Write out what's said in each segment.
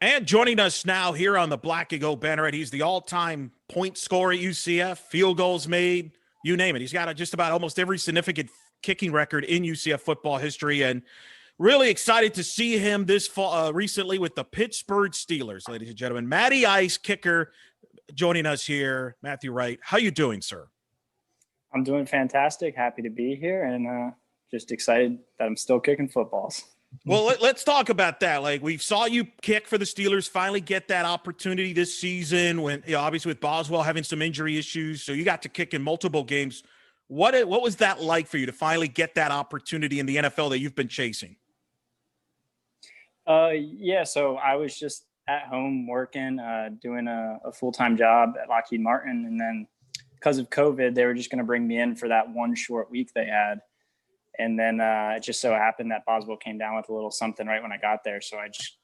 And joining us now here on the Black and Gold Banneret, he's the all-time point scorer at UCF, field goals made, you name it. He's got just about almost every significant kicking record in UCF football history, and really excited to see him this fall, recently with the Pittsburgh Steelers, ladies and gentlemen. Matty Ice, kicker, joining us here. Matthew Wright, how you doing, sir? I'm doing fantastic. Happy to be here, and just excited that I'm still kicking footballs. Well, let's talk about that. Like, we saw you kick for the Steelers, finally get that opportunity this season when, obviously with Boswell having some injury issues. So you got to kick in multiple games. What was that like for you to finally get that opportunity in the NFL that you've been chasing? Yeah, so I was just at home working, doing a full-time job at Lockheed Martin. And then because of COVID, they were just going to bring me in for that one short week they had. And then it just so happened that Boswell came down with a little something right when I got there. So it's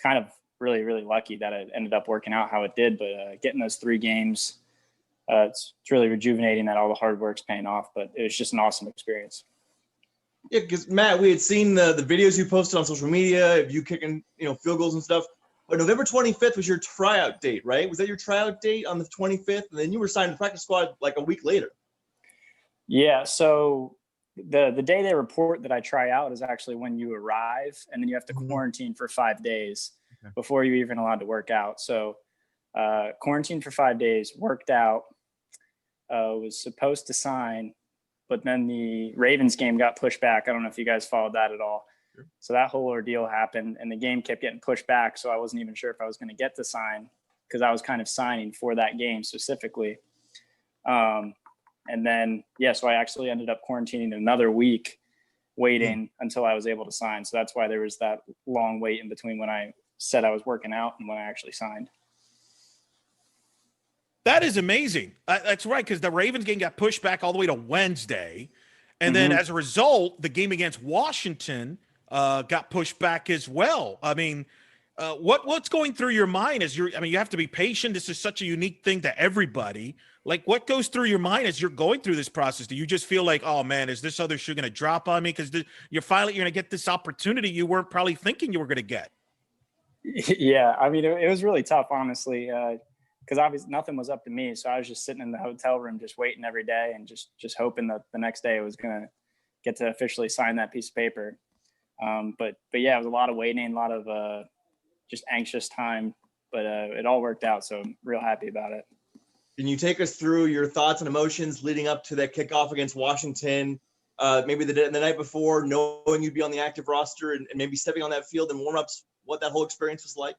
kind of really, really lucky that it ended up working out how it did. But getting those 3 games, it's really rejuvenating that all the hard work's paying off. But it was just an awesome experience. Yeah, because Matt, we had seen the videos you posted on social media of you kicking, field goals and stuff. But November 25th was your tryout date, right? Was that your tryout date on the 25th? And then you were signed to practice squad like a week later. Yeah, so the day they report that I try out is actually when you arrive, and then you have to quarantine for 5 days before you're even allowed to work out. So quarantine for 5 days, worked out, was supposed to sign, but then the Ravens game got pushed back. I don't know if you guys followed that at all. Sure. So that whole ordeal happened, and the game kept getting pushed back. So I wasn't even sure if I was going to get to sign because I was kind of signing for that game specifically. And then, so I actually ended up quarantining another week waiting until I was able to sign. So that's why there was that long wait in between when I said I was working out and when I actually signed. That is amazing. That's right, because the Ravens game got pushed back all the way to Wednesday. And then as a result, the game against Washington got pushed back as well. I mean, what's going through your mind as you have to be patient. This is such a unique thing to everybody. Like, what goes through your mind as you're going through this process? Do you just feel like, oh man, is this other shoe going to drop on me? Because you're going to get this opportunity you weren't probably thinking you were going to get. Yeah, I mean, it was really tough, honestly, because obviously nothing was up to me. So I was just sitting in the hotel room, just waiting every day and just hoping that the next day I was going to get to officially sign that piece of paper. But yeah, it was a lot of waiting, a lot of just anxious time, but it all worked out. So I'm real happy about it. Can you take us through your thoughts and emotions leading up to that kickoff against Washington? Maybe the night before, knowing you'd be on the active roster and maybe stepping on that field in warmups, what that whole experience was like?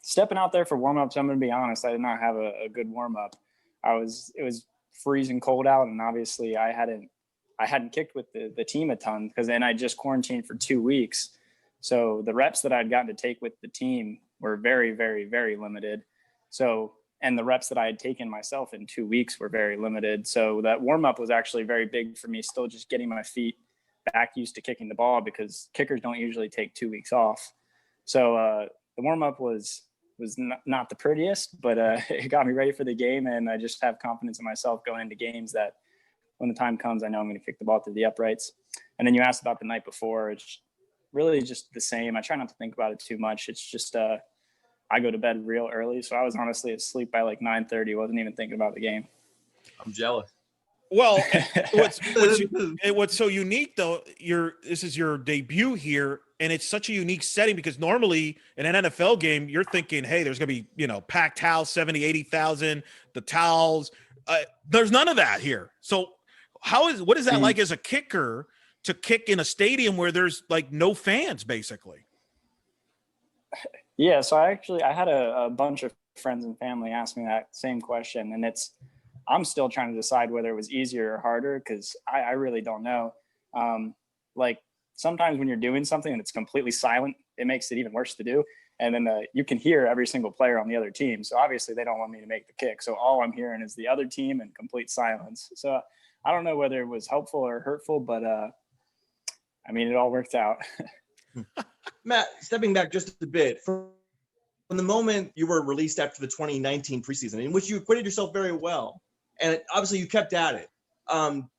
Stepping out there for warmups, I'm going to be honest, I did not have a good warmup. It was freezing cold out, and obviously I hadn't kicked with the team a ton because then I just quarantined for 2 weeks. So the reps that I'd gotten to take with the team were very, very, very limited. So, and the reps that I had taken myself in 2 weeks were very limited. So that warm up was actually very big for me, still just getting my feet back used to kicking the ball because kickers don't usually take 2 weeks off. So the warm up was not the prettiest, but it got me ready for the game. And I just have confidence in myself going into games that when the time comes, I know I'm going to kick the ball through the uprights. And then you asked about the night before. It's really just the same. I try not to think about it too much. It's just I go to bed real early, so I was honestly asleep by like 9:30. Wasn't even thinking about the game. I'm jealous. Well, what's so unique though, this is your debut here, and it's such a unique setting because normally in an NFL game, you're thinking, hey, there's gonna be packed house, 70, 80,000, the towels. There's none of that here. So what is that like as a kicker to kick in a stadium where there's like no fans basically? Yeah, so I had a bunch of friends and family ask me that same question, and I'm still trying to decide whether it was easier or harder because I really don't know. Like sometimes when you're doing something and it's completely silent, it makes it even worse to do. And then you can hear every single player on the other team. So obviously they don't want me to make the kick. So all I'm hearing is the other team and complete silence. So I don't know whether it was helpful or hurtful, but it all worked out. Matt, stepping back just a bit, from the moment you were released after the 2019 preseason, in which you acquitted yourself very well, and obviously you kept at it,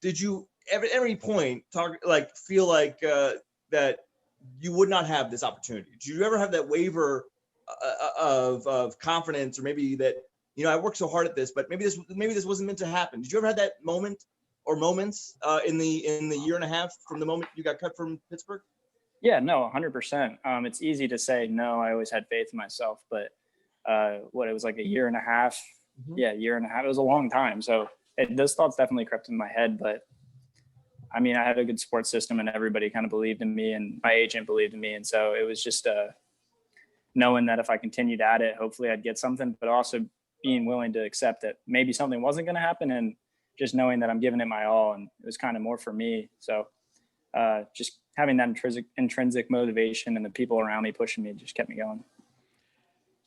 did you at any point feel like that you would not have this opportunity? Did you ever have that waiver of confidence, or maybe that, I worked so hard at this, but maybe this wasn't meant to happen? Did you ever have that moment or moments in the year and a half from the moment you got cut from Pittsburgh? Yeah, no, 100%. It's easy to say no. I always had faith in myself, but it was like a year and a half. Mm-hmm. Yeah, year and a half. It was a long time. So those thoughts definitely crept in my head. But I mean, I had a good support system, and everybody kind of believed in me, and my agent believed in me. And so it was just knowing that if I continued at it, hopefully I'd get something, but also being willing to accept that maybe something wasn't going to happen, and just knowing that I'm giving it my all. And it was kind of more for me. So just having that intrinsic motivation and the people around me pushing me just kept me going.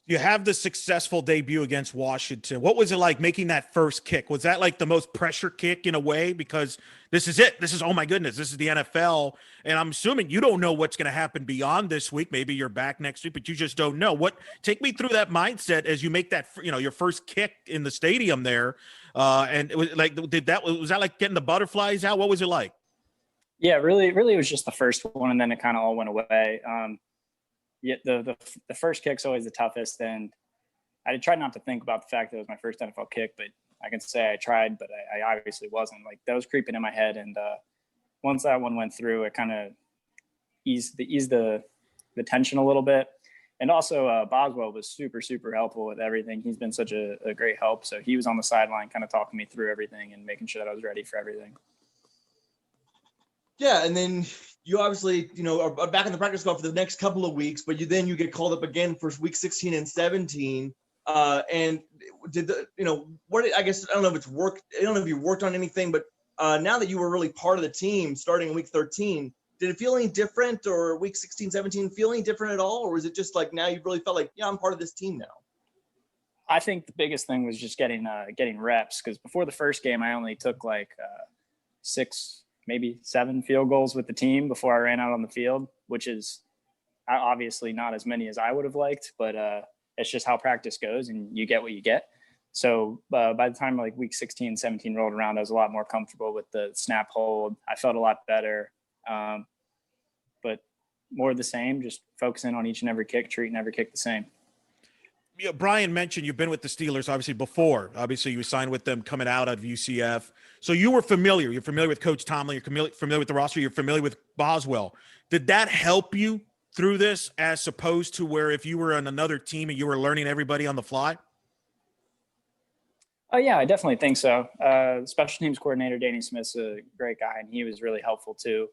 You have the successful debut against Washington. What was it like making that first kick? Was that like the most pressure kick in a way? Because this is it. This is, oh my goodness, this is the NFL. And I'm assuming you don't know what's going to happen beyond this week. Maybe you're back next week, but you just don't know. Take me through that mindset as you make that, your first kick in the stadium there. And it was like, was that like getting the butterflies out? What was it like? Yeah, really, it was just the first one, and then it kind of all went away. Yeah, the first kick's always the toughest, and I tried not to think about the fact that it was my first NFL kick, but I can say I tried, but I obviously wasn't. Like, that was creeping in my head, and once that one went through, it kind of eased the tension a little bit. And also, Boswell was super, super helpful with everything. He's been such a great help. So he was on the sideline kind of talking me through everything and making sure that I was ready for everything. Yeah, and then you obviously, are back in the practice squad for the next couple of weeks, but you get called up again for week 16 and 17. And did I guess, I don't know if it's worked. I don't know if you worked on anything, but now that you were really part of the team starting in week 13, did it feel any different, or week 16, 17 feel any different at all? Or was it just like now you really felt like, yeah, I'm part of this team now? I think the biggest thing was just getting reps, because before the first game, I only took like 6, maybe 7 field goals with the team before I ran out on the field, which is obviously not as many as I would have liked, but it's just how practice goes, and you get what you get. So by the time like week 16, 17 rolled around, I was a lot more comfortable with the snap hold. I felt a lot better, but more of the same, just focusing on each and every kick, treating every kick the same. Brian mentioned you've been with the Steelers obviously before. Obviously, you signed with them coming out of UCF. So you were familiar. You're familiar with Coach Tomlin. You're familiar with the roster. You're familiar with Boswell. Did that help you through this, as opposed to where if you were on another team and you were learning everybody on the fly? Oh, yeah, I definitely think so. Special teams coordinator Danny Smith's a great guy, and he was really helpful too.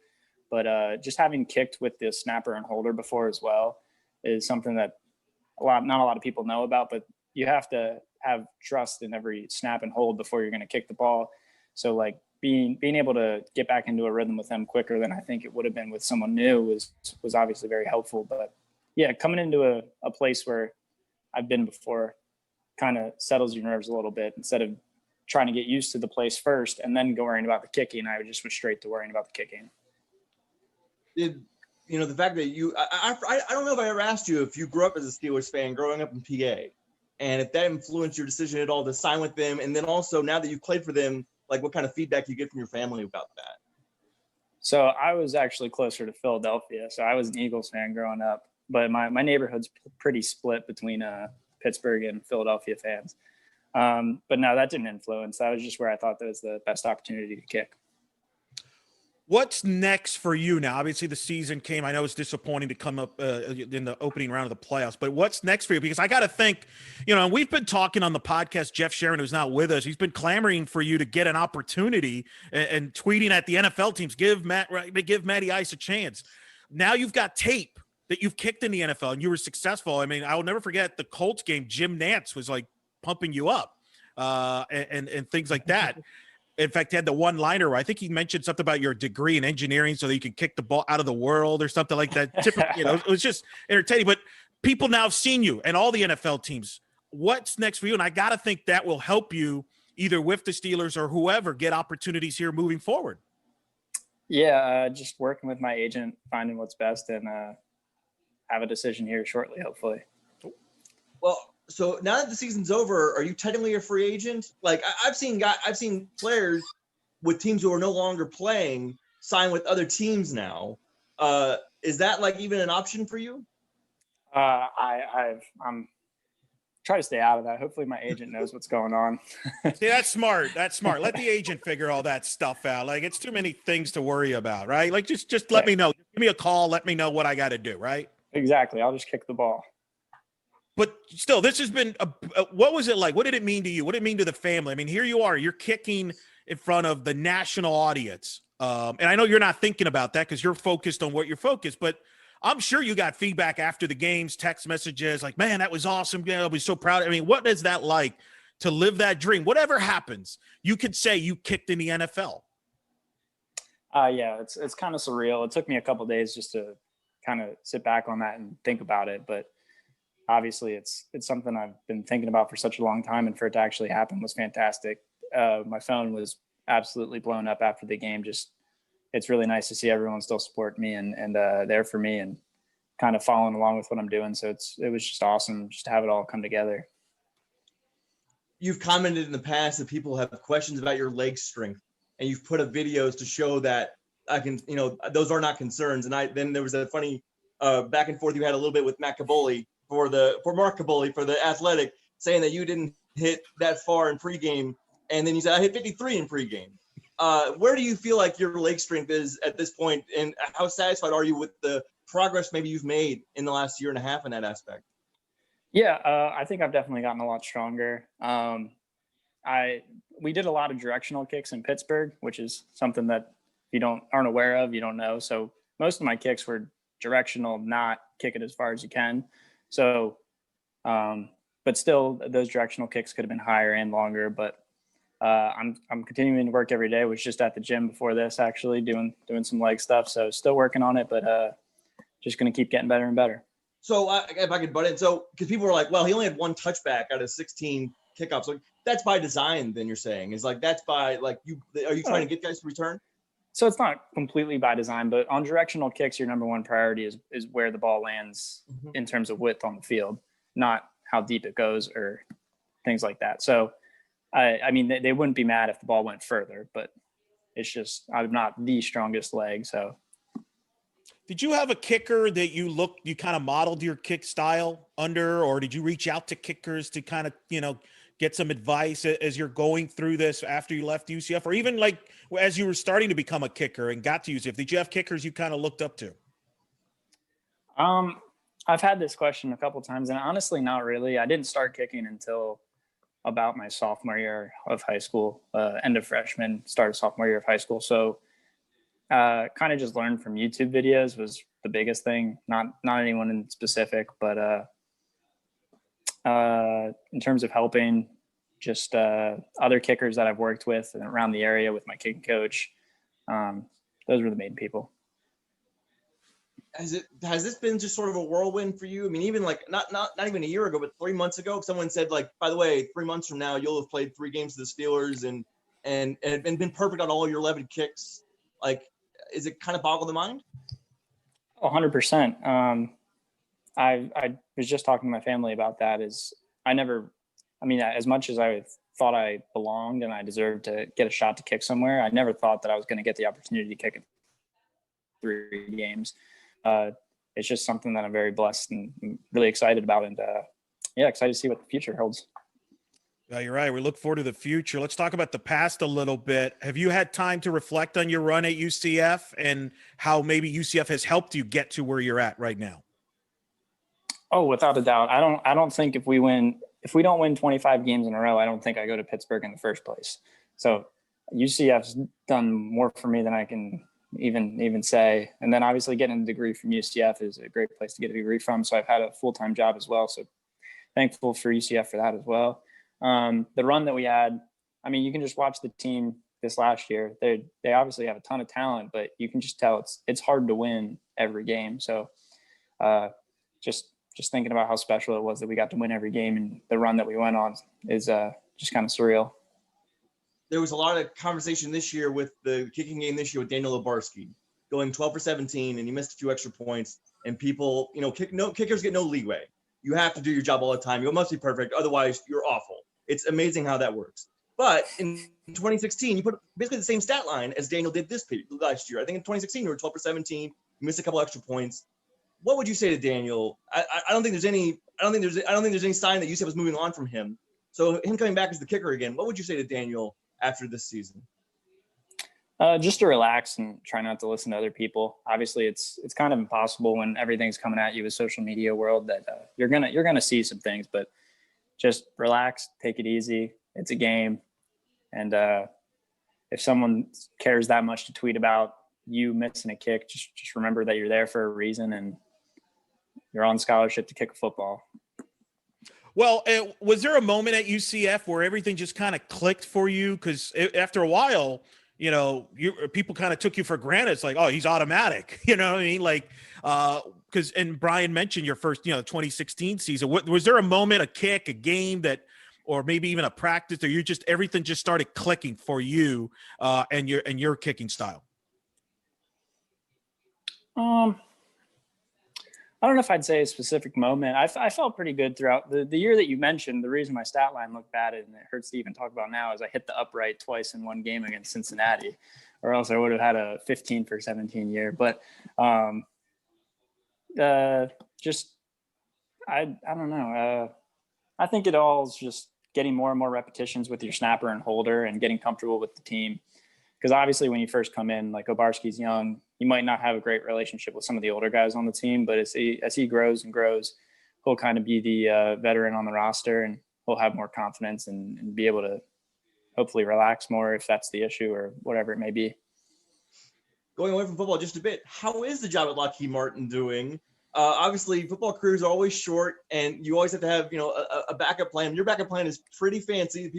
But just having kicked with the snapper and holder before as well is something that not a lot of people know about, but you have to have trust in every snap and hold before you're going to kick the ball. So like being able to get back into a rhythm with them quicker than I think it would have been with someone new was obviously very helpful. But yeah, coming into a place where I've been before kind of settles your nerves a little bit. Instead of trying to get used to the place first and then worrying about the kicking, I just went straight to worrying about the kicking. The fact that I don't know if I ever asked you if you grew up as a Steelers fan growing up in PA, and if that influenced your decision at all to sign with them. And then also, now that you've played for them, like what kind of feedback you get from your family about that? So I was actually closer to Philadelphia. So I was an Eagles fan growing up, but my neighborhood's pretty split between Pittsburgh and Philadelphia fans. But no, that didn't influence. That was just where I thought that was the best opportunity to kick. What's next for you now? Obviously, the season came. I know it's disappointing to come up in the opening round of the playoffs, but what's next for you? Because I got to think, and we've been talking on the podcast, Jeff Sharon, who's not with us, he's been clamoring for you to get an opportunity and tweeting at the NFL teams, give Matty Ice a chance. Now you've got tape that you've kicked in the NFL and you were successful. I mean, I will never forget the Colts game. Jim Nantz was like pumping you up and things like that. In fact, he had the one-liner where I think he mentioned something about your degree in engineering so that you can kick the ball out of the world or something like that. It was just entertaining. But people now have seen you and all the NFL teams. What's next for you? And I got to think that will help you either with the Steelers or whoever get opportunities here moving forward. Yeah, just working with my agent, finding what's best, and have a decision here shortly, hopefully. Well, so now that the season's over, are you technically a free agent? Like I've seen players with teams who are no longer playing sign with other teams now. Is that like even an option for you? I'm try to stay out of that. Hopefully my agent knows what's going on. See, that's smart. That's smart. Let the agent figure all that stuff out. Like, it's too many things to worry about, right? Like, just let me know. Give me a call. Let me know what I got to do, right? Exactly. I'll just kick the ball. But still, this has been what was it like? What did it mean to you? What did it mean to the family? I mean, here you are. You're kicking in front of the national audience. And I know you're not thinking about that because you're focused on what you're focused, but I'm sure you got feedback after the games, text messages like, man, that was awesome. Yeah, I'll be so proud. I mean, what is that like to live that dream? Whatever happens, you could say you kicked in the NFL. Yeah, it's kind of surreal. It took me a couple of days just to kind of sit back on that and think about it. But obviously it's something I've been thinking about for such a long time, and for it to actually happen was fantastic. My phone was absolutely blown up after the game. Just, it's really nice to see everyone still support me and there for me and kind of following along with what I'm doing. So it was just awesome just to have it all come together. You've commented in the past that people have questions about your leg strength, and you've put up videos to show that those are not concerns. And then there was a funny back and forth you had a little bit with Matt Caboli for Mark Caboli for the Athletic, saying that you didn't hit that far in pregame. And then you said, I hit 53 in pregame. Where do you feel like your leg strength is at this point, and how satisfied are you with the progress maybe you've made in the last year and a half in that aspect? Yeah, I think I've definitely gotten a lot stronger. We did a lot of directional kicks in Pittsburgh, which is something that if you aren't aware of, you don't know. So most of my kicks were directional, not kick it as far as you can. So, but still, those directional kicks could have been higher and longer. But I'm continuing to work every day. Was just at the gym before this, actually doing some leg stuff. So still working on it, but just going to keep getting better and better. So if I could butt in, so because people were like, well, he only had one touchback out of 16 kickoffs. Like, that's by design. Then you're saying is like that's by like are you trying to get guys to return? So it's not completely by design, but on directional kicks, your number one priority is where the ball lands in terms of width on the field, not how deep it goes or things like that. So, I mean, they wouldn't be mad if the ball went further, but it's just I'm not the strongest leg. So, did you have a kicker that you kind of modeled your kick style under, or did you reach out to kickers to kind of get some advice as you're going through this after you left UCF, or even like as you were starting to become a kicker and got to UCF? Did you have kickers you kind of looked up to? I've had this question a couple of times, and honestly, not really. I didn't start kicking until about my sophomore year of high school, end of freshman, start of sophomore year of high school. So kind of just learned from YouTube videos was the biggest thing. Not anyone in specific, but in terms of helping just other kickers that I've worked with and around the area with my kicking coach, those were the main people. Has this been just sort of a whirlwind for you? I mean, even like not even a year ago, but 3 months ago, someone said like, by the way, 3 months from now, you'll have played 3 games for the Steelers and been perfect on all your 11 kicks. Like, is it kind of boggle the mind? 100%. I was just talking to my family about that. As much as I thought I belonged and I deserved to get a shot to kick somewhere, I never thought that I was going to get the opportunity to kick in 3 games. It's just something that I'm very blessed and really excited about, and excited to see what the future holds. Yeah, you're right. We look forward to the future. Let's talk about the past a little bit. Have you had time to reflect on your run at UCF and how maybe UCF has helped you get to where you're at right now? Oh, without a doubt. I don't think if we don't win 25 games in a row, I don't think I go to Pittsburgh in the first place. So UCF's done more for me than I can even say. And then obviously getting a degree from UCF is a great place to get a degree from. So I've had a full-time job as well. So thankful for UCF for that as well. The run that we had, I mean, you can just watch the team this last year. They obviously have a ton of talent, but you can just tell it's hard to win every game. So just thinking about how special it was that we got to win every game, and the run that we went on is just kind of surreal. There was a lot of conversation this year with the kicking game this year with Daniel Lebarski going 12 for 17, and he missed a few extra points. And people, kickers get no leeway. You have to do your job all the time. You must be perfect. Otherwise, you're awful. It's amazing how that works. But in 2016, you put basically the same stat line as Daniel did last year. I think in 2016, you were 12 for 17. You missed a couple extra points. What would you say to Daniel? I don't think there's any sign that UCF is moving on from him. So him coming back as the kicker again, what would you say to Daniel after this season? Just to relax and try not to listen to other people. Obviously, it's kind of impossible when everything's coming at you with social media world that you're gonna see some things, but just relax, take it easy. It's a game, and if someone cares that much to tweet about you missing a kick, just remember that you're there for a reason and you're on scholarship to kick a football. Well, was there a moment at UCF where everything just kind of clicked for you? Because after a while, people kind of took you for granted. It's like, oh, he's automatic. You know what I mean? Like, and Brian mentioned your first, 2016 season. Was there a moment, a kick, a game that, or maybe even a practice, or everything just started clicking for you and your kicking style? I don't know if I'd say a specific moment. I felt pretty good throughout the year that you mentioned. The reason my stat line looked bad and it hurts to even talk about now is I hit the upright twice in one game against Cincinnati, or else I would have had a 15 for 17 year. But I don't know. I think it all is just getting more and more repetitions with your snapper and holder and getting comfortable with the team. Because obviously when you first come in, like Obarski's young, you might not have a great relationship with some of the older guys on the team, but as he grows and grows, he'll kind of be the veteran on the roster, and he'll have more confidence and be able to hopefully relax more if that's the issue or whatever it may be. Going away from football just a bit, how is the job at Lockheed Martin doing? Obviously, football careers are always short, and you always have to have a backup plan. Your backup plan is pretty fancy.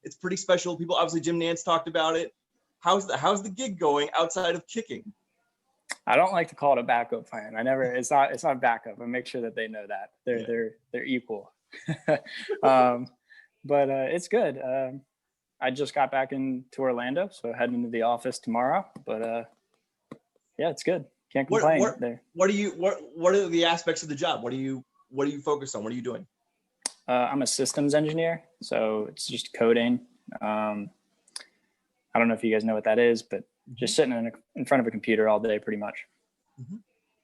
It's pretty special. People, obviously, Jim Nantz talked about it. How's the gig going outside of kicking? I don't like to call it a backup plan. It's not backup. I make sure that they know that they're equal. But it's good. I just got back into Orlando, so heading into the office tomorrow. But yeah, it's good. Can't complain. What are the aspects of the job? What do you focus on? What are you doing? I'm a systems engineer, so it's just coding. I don't know if you guys know what that is, but just sitting in front of a computer all day, pretty much. Mm-hmm.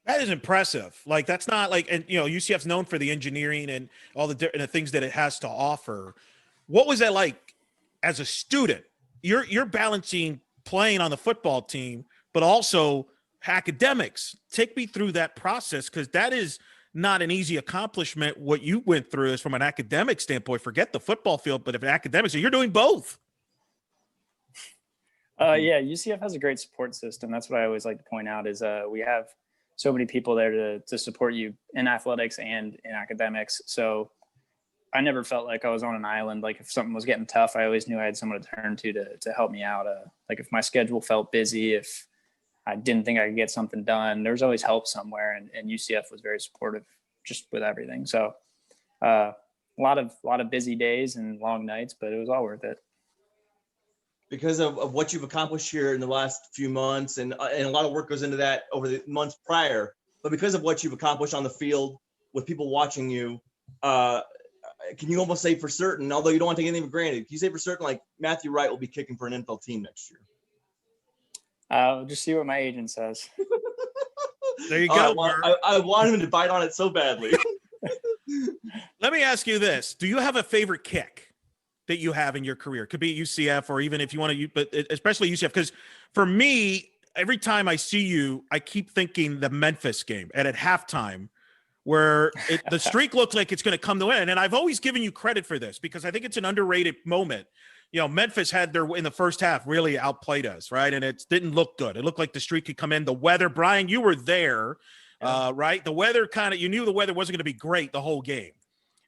That is impressive. Like, that's not like, and UCF's known for the engineering and all the different things that it has to offer. What was that like as a student? You're balancing playing on the football team, but also academics. Take me through that process, because that is not an easy accomplishment. What you went through is from an academic standpoint. Forget the football field, but if academics, so you're doing both. Yeah, UCF has a great support system. That's what I always like to point out is we have so many people there to support you in athletics and in academics. So I never felt like I was on an island. Like if something was getting tough, I always knew I had someone to turn to help me out. Like if my schedule felt busy, if I didn't think I could get something done, there was always help somewhere. And UCF was very supportive just with everything. So a lot of busy days and long nights, but it was all worth it. Because of what you've accomplished here in the last few months, and a lot of work goes into that over the months prior, but because of what you've accomplished on the field with people watching you, can you almost say for certain, although you don't want to take anything for granted, can you say for certain, like Matthew Wright will be kicking for an NFL team next year? Just see what my agent says. There you go. I want him to bite on it so badly. Let me ask you this. Do you have a favorite kick that you have in your career? Could be UCF, or even if you want to, but especially UCF, because for me, every time I see you, I keep thinking the Memphis game and at halftime where the streak looks like it's going to come to an end. And I've always given you credit for this because I think it's an underrated moment. Memphis had in the first half really outplayed us, right? And it didn't look good. It looked like the streak could come in. The weather, Brian, you were there, right? The weather you knew the weather wasn't going to be great the whole game.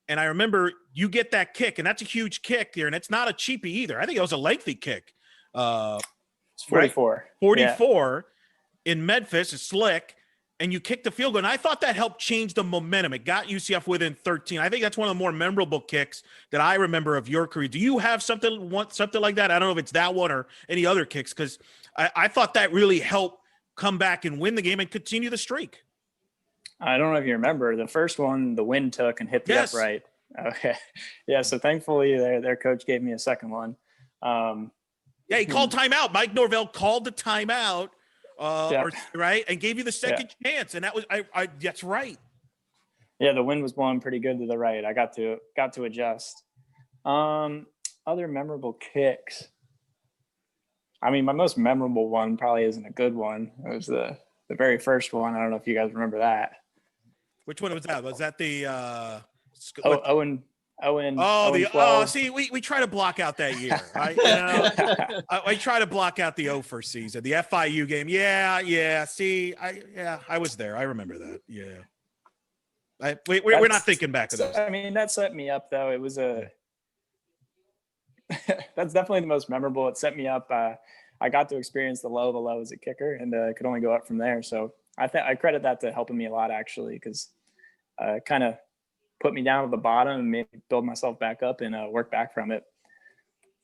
And I remember you get that kick, and that's a huge kick here, and it's not a cheapie either. I think it was a lengthy kick. It's 44. Right? 44 in Memphis, is slick, and you kick the field goal. And I thought that helped change the momentum. It got UCF within 13. I think that's one of the more memorable kicks that I remember of your career. Do you have something like that? I don't know if it's that one or any other kicks, because I thought that really helped come back and win the game and continue the streak. I don't know if you remember the first one, the wind took and hit the upright. Okay. Yeah. So thankfully their coach gave me a second one. He called timeout. Mike Norvell called the timeout right, and gave you the second chance, and that was that's right. Yeah, the wind was blowing pretty good to the right. I got to adjust. Other memorable kicks. I mean, my most memorable one probably isn't a good one. It was the very first one. I don't know if you guys remember that. Which one was that? Was that the Owen? See, we try to block out that year, right? I try to block out the 0 season, the FIU game. Yeah. See, I was there. I remember that. Yeah. We're not thinking back to those. I mean, that set me up, though. It was that's definitely the most memorable. It set me up. I got to experience the low as a kicker, and could only go up from there. So I credit that to helping me a lot, actually, because kind of put me down at the bottom and made me build myself back up and work back from it.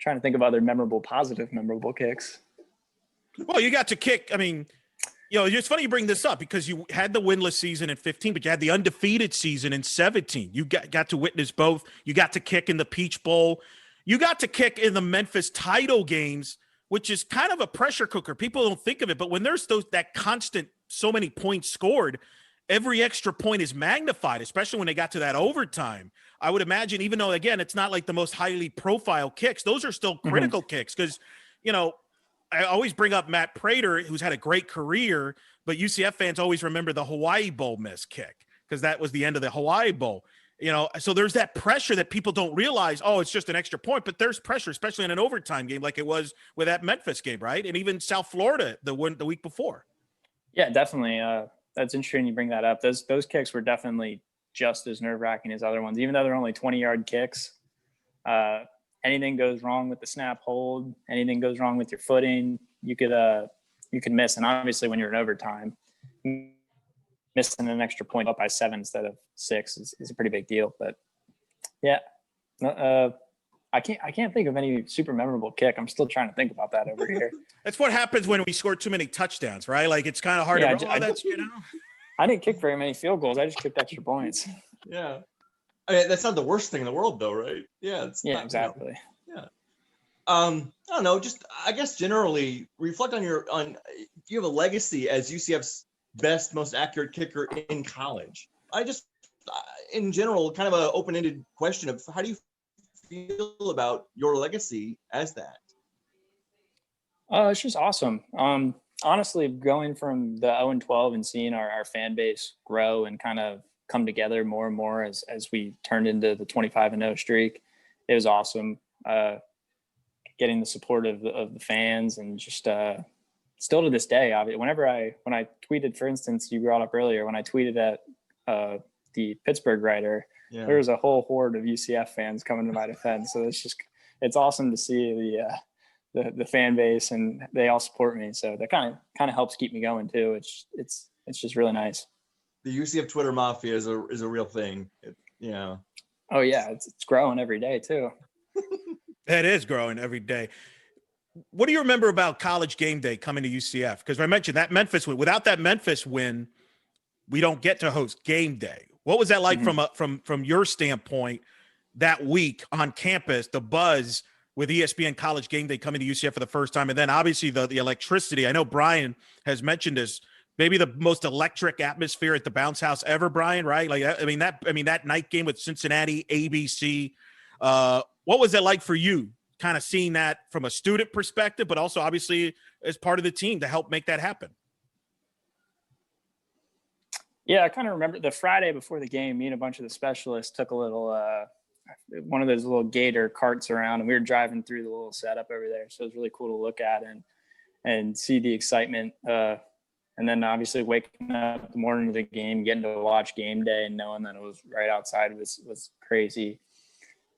Trying to think of other memorable kicks. Well, you got to kick. I mean, it's funny you bring this up because you had the winless season in 15, but you had the undefeated season in 17. You got to witness both. You got to kick in the Peach Bowl. You got to kick in the Memphis title games, which is kind of a pressure cooker. People don't think of it, but when there's that constant, so many points scored, every extra point is magnified, especially when they got to that overtime. I would imagine, even though, again, it's not like the most highly profile kicks, those are still critical kicks because, I always bring up Matt Prater, who's had a great career, but UCF fans always remember the Hawaii Bowl missed kick because that was the end of the Hawaii Bowl. So there's that pressure that people don't realize, it's just an extra point, but there's pressure, especially in an overtime game like it was with that Memphis game, right? And even South Florida the week before. Yeah, definitely. That's interesting you bring that up. Those kicks were definitely just as nerve-wracking as other ones, even though they're only 20-yard kicks. Anything goes wrong with the snap hold, anything goes wrong with your footing, you could miss. And obviously when you're in overtime, missing an extra point up by 7 instead of 6 is a pretty big deal. But yeah, I can't think of any super memorable kick. I'm still trying to think about that over here. That's what happens when we score too many touchdowns, right? Like it's kind of hard to. I didn't kick very many field goals. I just kicked extra points. Yeah, I mean that's not the worst thing in the world, though, right? Yeah, exactly. Yeah. I don't know. Just I guess generally reflect on you have a legacy as UCF's best, most accurate kicker in college. I just, in general, kind of an open-ended question of how do you feel about your legacy as that? It's just awesome. Honestly, going from the 0-12 and seeing our fan base grow and kind of come together more and more as we turned into the 25-0 streak, it was awesome. Getting the support of the fans and just still to this day, when I tweeted, for instance, you brought up earlier, when I tweeted at the Pittsburgh writer, there was a whole horde of UCF fans coming to my defense. So it's awesome to see the fan base and they all support me. So that kind of helps keep me going too. It's just really nice. The UCF Twitter mafia is a real thing. Oh yeah, it's growing every day too. It is growing every day. What do you remember about College Game Day coming to UCF? Because I mentioned that Memphis win. Without that Memphis win, we don't get to host Game Day. What was that like from your standpoint that week on campus, the buzz with ESPN College Game Day coming to UCF for the first time, and then obviously the electricity? I know Brian has mentioned this, maybe the most electric atmosphere at the Bounce House ever, Brian, right? Like, that night game with Cincinnati, ABC. What was it like for you, kind of seeing that from a student perspective, but also obviously as part of the team to help make that happen? Yeah, I kind of remember the Friday before the game, me and a bunch of the specialists took a little, one of those little gator carts around, and we were driving through the little setup over there. So it was really cool to look at and see the excitement. And then obviously waking up the morning of the game, getting to watch Game Day and knowing that it was right outside was crazy.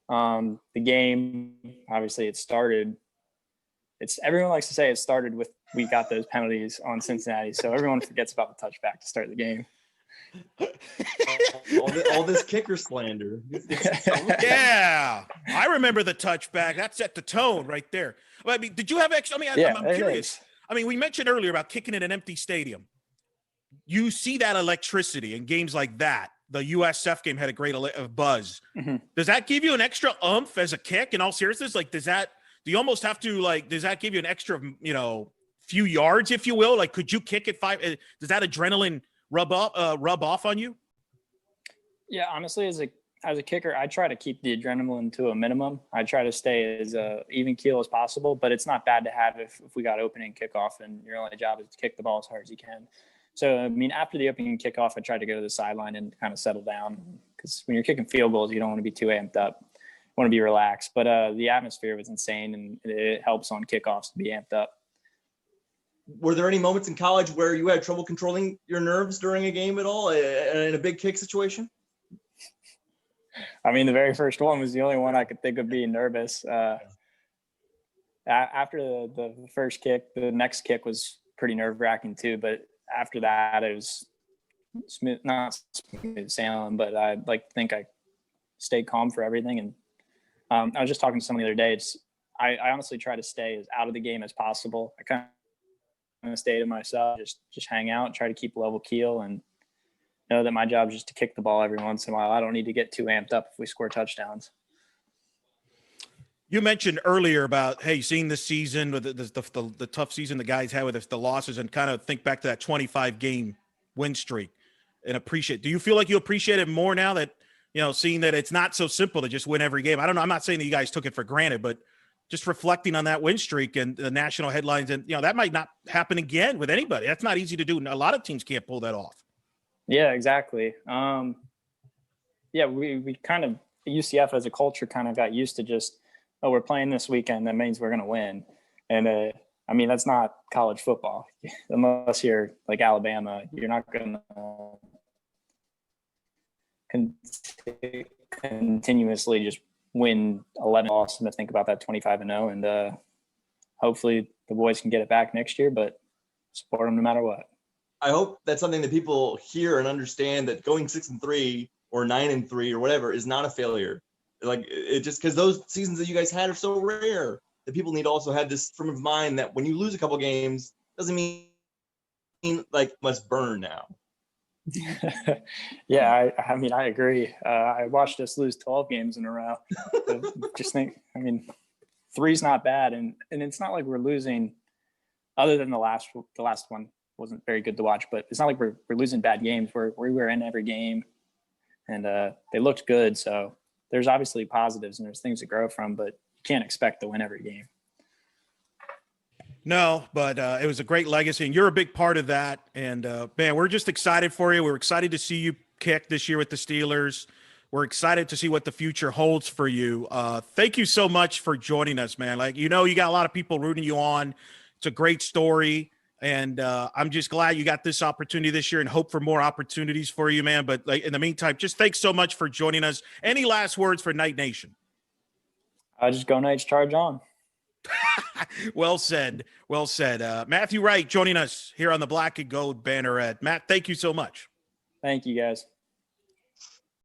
The game, obviously it started. Everyone likes to say it started with, we got those penalties on Cincinnati. So everyone forgets about the touchback to start the game. all this kicker slander. Yeah, I remember the touchback. That set the tone right there. Well, I mean, did you have extra? I mean, I'm curious. I mean, we mentioned earlier about kicking in an empty stadium. You see that electricity in games like that. The USF game had a great buzz. Mm-hmm. Does that give you an extra as a kick? In all seriousness, like, do you almost have to, like, does that give you an extra, few yards, if you will? Like, could you kick it 5? Does that adrenaline rub off on you? Yeah, honestly, as a kicker, I try to keep the adrenaline to a minimum. I try to stay as even keel as possible, but it's not bad to have if we got opening kickoff and your only job is to kick the ball as hard as you can. So, I mean, after the opening kickoff, I tried to go to the sideline and kind of settle down, because when you're kicking field goals, you don't want to be too amped up. You want to be relaxed. But the atmosphere was insane, and it helps on kickoffs to be amped up. Were there any moments in college where you had trouble controlling your nerves during a game at all in a big kick situation? I mean, the very first one was the only one I could think of being nervous. After the first kick, the next kick was pretty nerve-wracking too. But after that, it was smooth, not smooth sailing, but I like to think I stayed calm for everything. And I was just talking to someone the other day. I honestly try to stay as out of the game as possible. I kind of stay to myself, just hang out, try to keep a level keel, and know that my job is just to kick the ball every once in a while. I don't need to get too amped up if we score touchdowns. You mentioned earlier about, hey, seeing this season with the tough season the guys had with the losses, and kind of think back to that 25-game win streak and do you feel like you appreciate it more now that, seeing that it's not so simple to just win every game? I don't know. I'm not saying that you guys took it for granted, but just reflecting on that win streak and the national headlines, and, that might not happen again with anybody. That's not easy to do. A lot of teams can't pull that off. Yeah, exactly. We kind of, UCF as a culture kind of got used to just, we're playing this weekend, that means we're going to win. And I mean, that's not college football. Unless you're like Alabama, you're not going to continuously just win 11 losses and to think about that 25-0. And hopefully the boys can get it back next year, but support them no matter what. I hope that's something that people hear and understand, that going 6-3 or 9-3 or whatever is not a failure. Like, it just, because those seasons that you guys had are so rare that people need to also have this frame of mind that when you lose a couple games, doesn't mean like must burn now. Yeah, I mean, I agree. I watched us lose 12 games in a row. Just think, I mean, 3's not bad, and it's not like we're losing. Other than the last one wasn't very good to watch, but it's not like we're losing bad games. We were in every game, and they looked good. So there's obviously positives and there's things to grow from, but you can't expect to win every game. No, but it was a great legacy, and you're a big part of that. And man, we're just excited for you. We're excited to see you kick this year with the Steelers. We're excited to see what the future holds for you. Thank you so much for joining us, man. Like, you got a lot of people rooting you on. It's a great story. And I'm just glad you got this opportunity this year, and hope for more opportunities for you, man. But like, in the meantime, just thanks so much for joining us. Any last words for Knight Nation? Just go Knights, charge on. Well said. Well said. Matthew Wright joining us here on the Black and Gold Banneret. Matt, thank you so much. Thank you, guys.